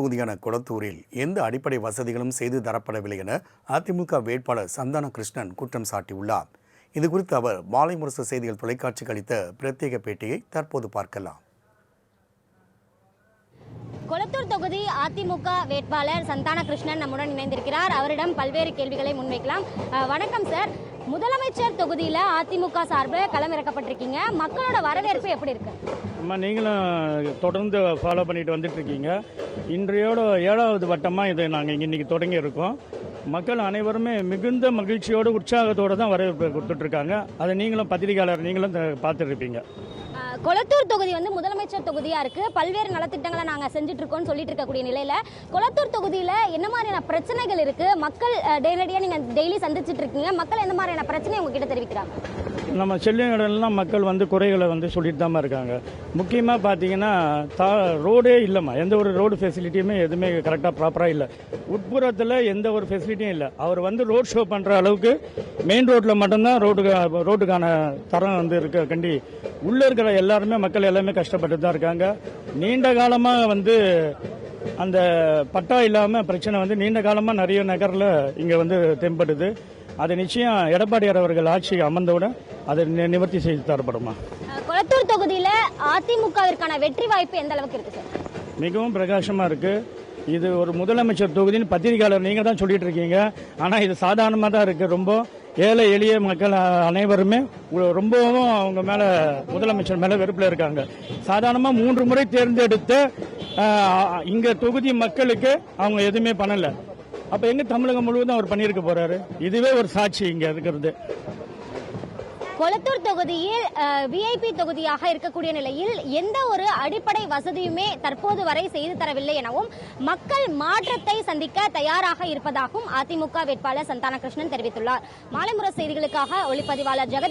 பகுதியான கொளத்தூரில் எந்த அடிப்படை வசதிகளும் செய்து தரப்படவில்லை என அதிமுக வேட்பாளர் சந்தான கிருஷ்ணன் குற்றம் சாட்டியுள்ளார். இதுகுறித்து அவர் மாலை முரசு செய்திகள் தொலைக்காட்சிக்கு அளித்த பிரத்யேக பேட்டியை தற்போது பார்க்கலாம். கொளத்தூர் தொகுதி அதிமுக வேட்பாளர் சந்தான கிருஷ்ணன் நம்முடன் இணைந்திருக்கிறார். அவரிடம் பல்வேறு கேள்விகளை முன்வைக்கலாம். வணக்கம் சார். முதலமைச்சர் தொகுதியில அதிமுக சார்பில் களமிறக்கப்பட்டிருக்கீங்க. மக்களோட வரவேற்பு எப்படி இருக்கு? நீங்களும் தொடர்ந்து ஃபாலோ பண்ணிட்டு வந்துட்டு இருக்கீங்க. இன்றையோட 7வது வட்டமா இதை நாங்கள் இன்னைக்கு தொடங்கி இருக்கோம். மக்கள் அனைவருமே மிகுந்த மகிழ்ச்சியோடு உற்சாகத்தோடு தான் வரவேற்பு கொடுத்துட்டு இருக்காங்க. அதை நீங்களும் பத்திரிகையாளர் நீங்களும் பார்த்துட்டு இருப்பீங்க. கொளத்தூர் தொகுதி முதலமைச்சர் தொகுதியா இருக்கு. பல்வேறு நலத்திட்டங்களை நாங்க செஞ்சுட்டு இருக்கோம்னு சொல்லிட்டு இருக்கக்கூடிய நிலையில கொளத்தூர் தொகுதியில என்ன மாதிரியான பிரச்சனைகள் இருக்கு? மக்கள் நேரடியா நீங்க டெய்லி சந்திச்சுட்டு இருக்கீங்க. மக்கள் எந்த மாதிரியான பிரச்சனை உங்ககிட்ட தெரிவிக்கிறாங்க? நம்ம செல்லுங்களெல்லாம் மக்கள் குறைகளை சொல்லிட்டு தான் இருக்காங்க. முக்கியமாக பார்த்தீங்கன்னா ரோடே இல்லைம்மா, எந்த ஒரு ரோடு ஃபெசிலிட்டியுமே எதுவுமே கரெக்டாக ப்ராப்பராக இல்லை. உட்புறத்தில் எந்த ஒரு ஃபெசிலிட்டியும் இல்லை. அவர் ரோட் ஷோ பண்ணுற அளவுக்கு மெயின் ரோட்டில் மட்டும்தான் ரோட்டுக்கான தரம் இருக்க கண்டி உள்ளே இருக்கிற எல்லாருமே மக்கள் எல்லாமே கஷ்டப்பட்டு தான் இருக்காங்க. நீண்ட காலமாக அந்த பட்டா இல்லாமல் பிரச்சனை நீண்ட காலமாக நிறைய நகரில் இங்கே தென்படுது. அது நிச்சயம் எடப்பாடியார் அவர்கள் ஆட்சி அமர்ந்தவுடன் அதை நிவர்த்தி செய்து தரப்படுமா? கொளத்தூர் தொகுதியில அதிமுகவிற்கான வெற்றி வாய்ப்பு எந்த அளவுக்கு இருக்கு சார்? மிகவும் பிரகாசமா இருக்கு. இது ஒரு முதலமைச்சர் தொகுதின்னு பத்திரிகையாளர் நீங்க தான் சொல்லிட்டு இருக்கீங்க. ஆனா இது சாதாரணமா தான் இருக்கு. ரொம்ப ஏழை எளிய மக்கள் அனைவருமே ரொம்பவும் அவங்க மேல முதலமைச்சர் மேல வெறுப்புல இருக்காங்க. சாதாரணமா 3 முறை தேர்ந்தெடுத்த இங்க தொகுதி மக்களுக்கு அவங்க எதுவுமே பண்ணல. அப்ப எங்க தமிழகம் முழுவதும் அவர் பண்ணியிருக்க போறாரு? இதுவே ஒரு சாட்சி இங்க இருக்கிறது. கொளத்தூர் தொகுதியில் விஐபி தொகுதியாக இருக்கக்கூடிய நிலையில் எந்த ஒரு அடிப்படை வசதியுமே தற்போது வரை செய்து தரவில்லை எனவும் மக்கள் மாற்றத்தை சந்திக்க தயாராக இருப்பதாகவும் அதிமுக வேட்பாளர் சந்தான கிருஷ்ணன் தெரிவித்துள்ளார். மாலை முரசு செய்திகளுக்காக ஒளிப்பதிவாளர் ஜெகதீஷ்